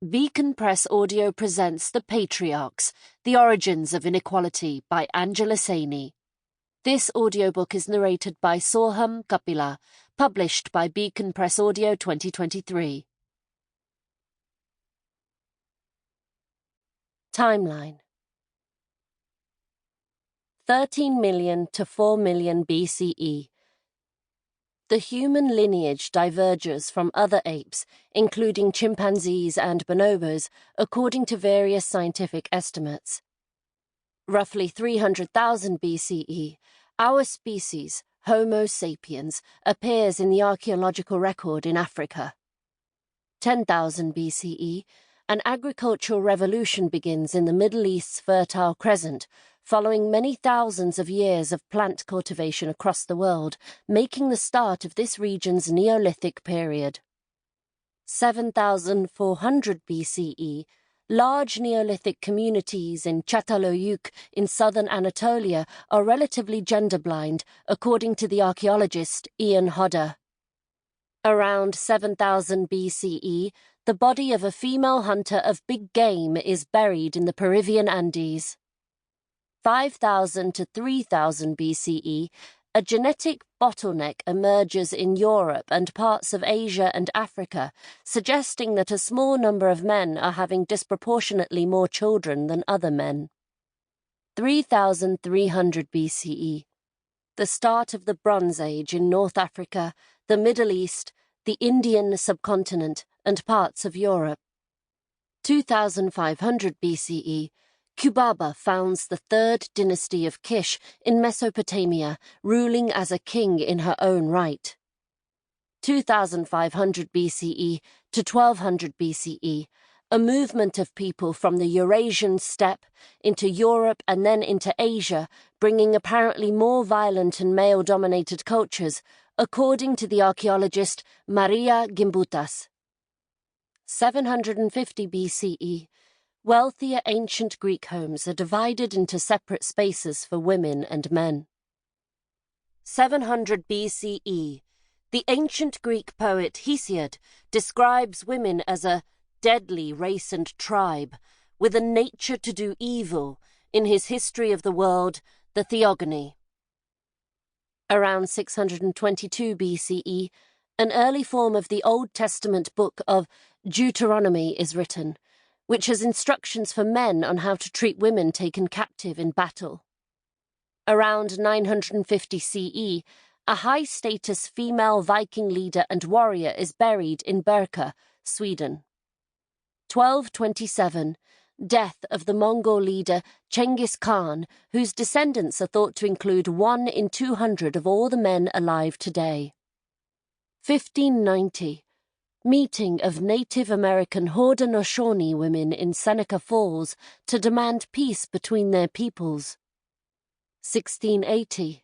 Beacon Press Audio presents The Patriarchs, The Origins of Inequality by Angela Saini. This audiobook is narrated by Sohm Kapila, published by Beacon Press Audio 2023. Timeline 13 million to 4 million BCE. The human lineage diverges from other apes, including chimpanzees and bonobos, according to various scientific estimates. Roughly 300,000 BCE, our species, Homo sapiens, appears in the archaeological record in Africa. 10,000 BCE, an agricultural revolution begins in the Middle East's Fertile Crescent, following many thousands of years of plant cultivation across the world, making the start of this region's Neolithic period. 7,400 BCE, large Neolithic communities in Çatalhöyük in southern Anatolia are relatively gender-blind, according to the archaeologist Ian Hodder. Around 7,000 BCE, the body of a female hunter of big game is buried in the Peruvian Andes. 5,000 to 3,000 BCE, a genetic bottleneck emerges in Europe and parts of Asia and Africa, suggesting that a small number of men are having disproportionately more children than other men. 3,300 BCE, the start of the Bronze Age in North Africa, the Middle East, the Indian subcontinent, and parts of Europe. 2,500 BCE, Kubaba founds the third dynasty of Kish in Mesopotamia, ruling as a king in her own right. 2,500 BCE to 1200 BCE, a movement of people from the Eurasian steppe into Europe and then into Asia, bringing apparently more violent and male-dominated cultures, according to the archaeologist Maria Gimbutas. 750 BCE, wealthier ancient Greek homes are divided into separate spaces for women and men. 700 BCE, the ancient Greek poet Hesiod describes women as a deadly race and tribe, with a nature to do evil, in his History of the World, the Theogony. Around 622 BCE, an early form of the Old Testament book of Deuteronomy is written, which has instructions for men on how to treat women taken captive in battle. Around 950 CE, a high-status female Viking leader and warrior is buried in Birka, Sweden. 1227, death of the Mongol leader Genghis Khan, whose descendants are thought to include 1 in 200 of all the men alive today. 1590, meeting of Native American Haudenosaunee women in Seneca Falls to demand peace between their peoples. 1680,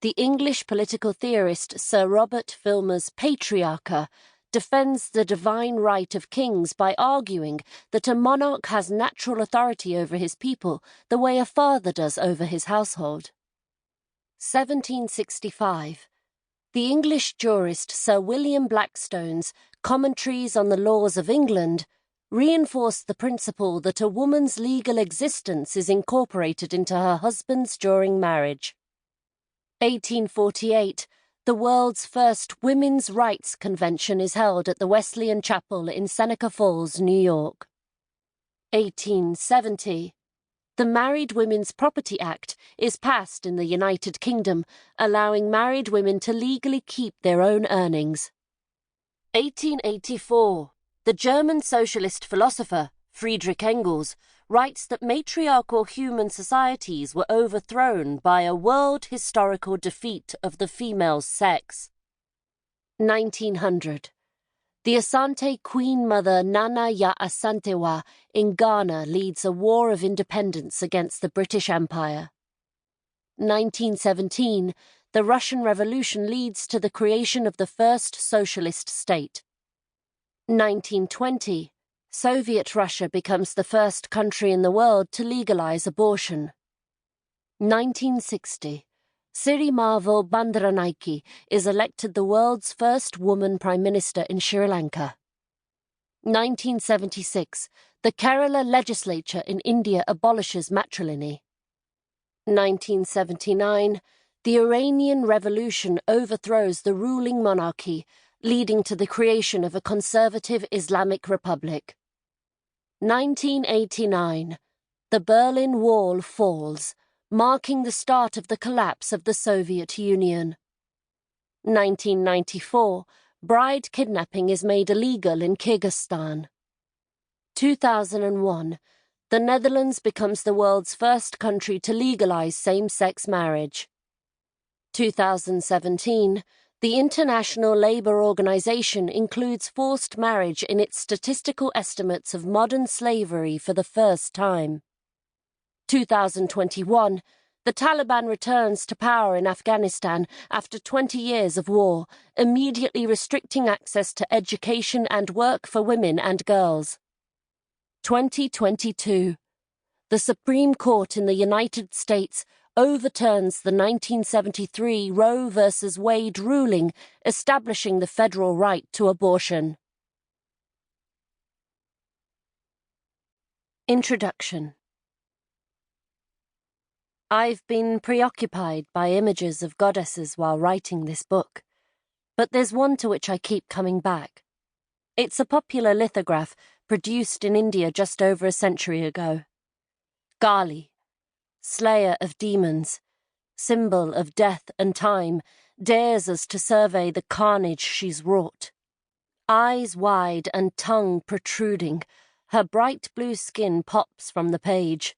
the English political theorist Sir Robert Filmer's Patriarchs defends the divine right of kings by arguing that a monarch has natural authority over his people the way a father does over his household. 1765, the English jurist Sir William Blackstone's Commentaries on the Laws of England reinforced the principle that a woman's legal existence is incorporated into her husband's during marriage. 1848, the world's first women's rights convention is held at the Wesleyan Chapel in Seneca Falls, New York. 1870, the Married Women's Property Act is passed in the United Kingdom, allowing married women to legally keep their own earnings. 1884, the German socialist philosopher Friedrich Engels writes that matriarchal human societies were overthrown by a world historical defeat of the female sex. 1900, the Asante Queen Mother Nana Ya Asantewa in Ghana leads a war of independence against the British Empire. 1917, the Russian Revolution leads to the creation of the first socialist state. 1920, Soviet Russia becomes the first country in the world to legalize abortion. 1960, Sirimarval Bandaranaike is elected the world's first woman prime minister in Sri Lanka. 1976. The Kerala legislature in India abolishes matrimony. 1979. The Iranian Revolution overthrows the ruling monarchy, leading to the creation of a conservative Islamic republic. 1989. The Berlin Wall falls, marking the start of the collapse of the Soviet Union. 1994. Bride kidnapping is made illegal in Kyrgyzstan. 2001. The Netherlands becomes the world's first country to legalize same-sex marriage. 2017. The International Labour Organization includes forced marriage in its statistical estimates of modern slavery for the first time. 2021. The Taliban returns to power in Afghanistan after 20 years of war, immediately restricting access to education and work for women and girls. 2022. The Supreme Court in the United States overturns the 1973 Roe v. Wade ruling establishing the federal right to abortion. Introduction. I've been preoccupied by images of goddesses while writing this book, but there's one to which I keep coming back. It's a popular lithograph produced in India just over a century ago. Kali, slayer of demons, symbol of death and time, dares us to survey the carnage she's wrought. Eyes wide and tongue protruding, her bright blue skin pops from the page.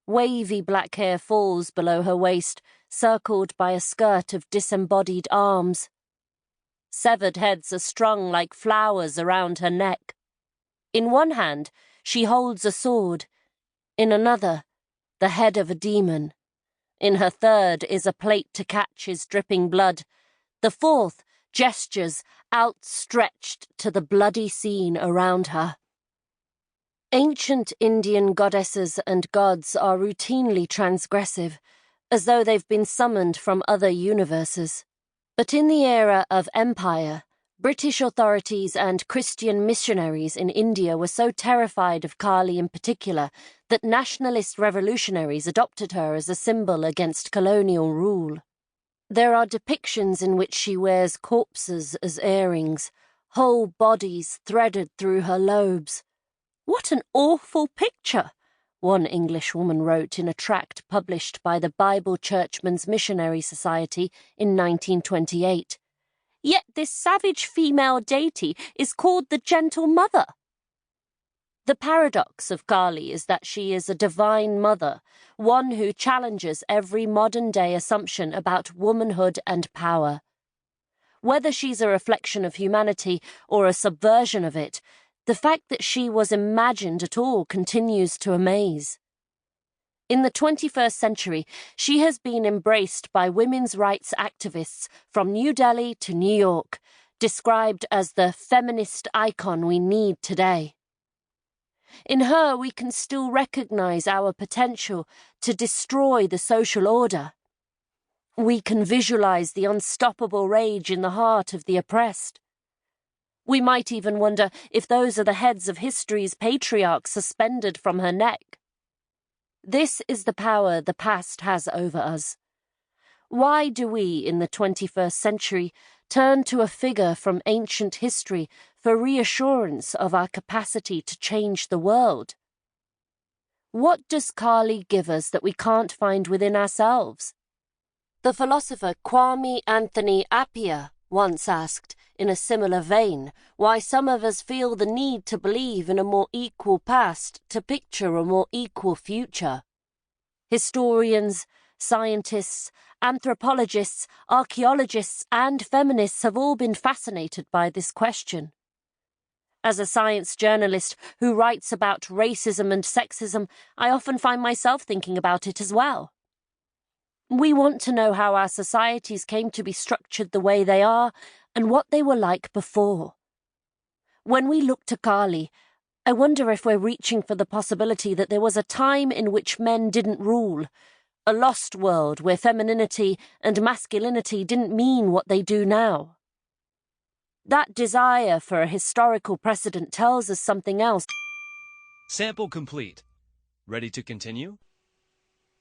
Wavy black hair falls below her waist, circled by a skirt of disembodied arms. Severed heads are strung like flowers around her neck. In one hand, she holds a sword. In another, the head of a demon. In her third is a plate to catch his dripping blood. The fourth gestures outstretched to the bloody scene around her. Ancient Indian goddesses and gods are routinely transgressive, as though they've been summoned from other universes. But in the era of empire, British authorities and Christian missionaries in India were so terrified of Kali in particular that nationalist revolutionaries adopted her as a symbol against colonial rule. There are depictions in which she wears corpses as earrings, whole bodies threaded through her lobes. "What an awful picture," one Englishwoman wrote in a tract published by the Bible Churchmen's Missionary Society in 1928. "Yet this savage female deity is called the Gentle Mother." The paradox of Kali is that she is a divine mother, one who challenges every modern-day assumption about womanhood and power. Whether she's a reflection of humanity or a subversion of it, the fact that she was imagined at all continues to amaze. In the 21st century, she has been embraced by women's rights activists from New Delhi to New York, described as the feminist icon we need today. In her, we can still recognize our potential to destroy the social order. We can visualize the unstoppable rage in the heart of the oppressed. We might even wonder if those are the heads of history's patriarchs suspended from her neck. This is the power the past has over us. Why do we, in the 21st century, turn to a figure from ancient history for reassurance of our capacity to change the world? What does Kali give us that we can't find within ourselves? The philosopher Kwame Anthony Appiah once asked, in a similar vein, why some of us feel the need to believe in a more equal past to picture a more equal future. Historians, scientists, anthropologists, archaeologists, and feminists have all been fascinated by this question. As a science journalist who writes about racism and sexism, I often find myself thinking about it as well. We want to know how our societies came to be structured the way they are and what they were like before. When we look to Kali, I wonder if we're reaching for the possibility that there was a time in which men didn't rule, a lost world where femininity and masculinity didn't mean what they do now. That desire for a historical precedent tells us something else. Sample complete. Ready to continue?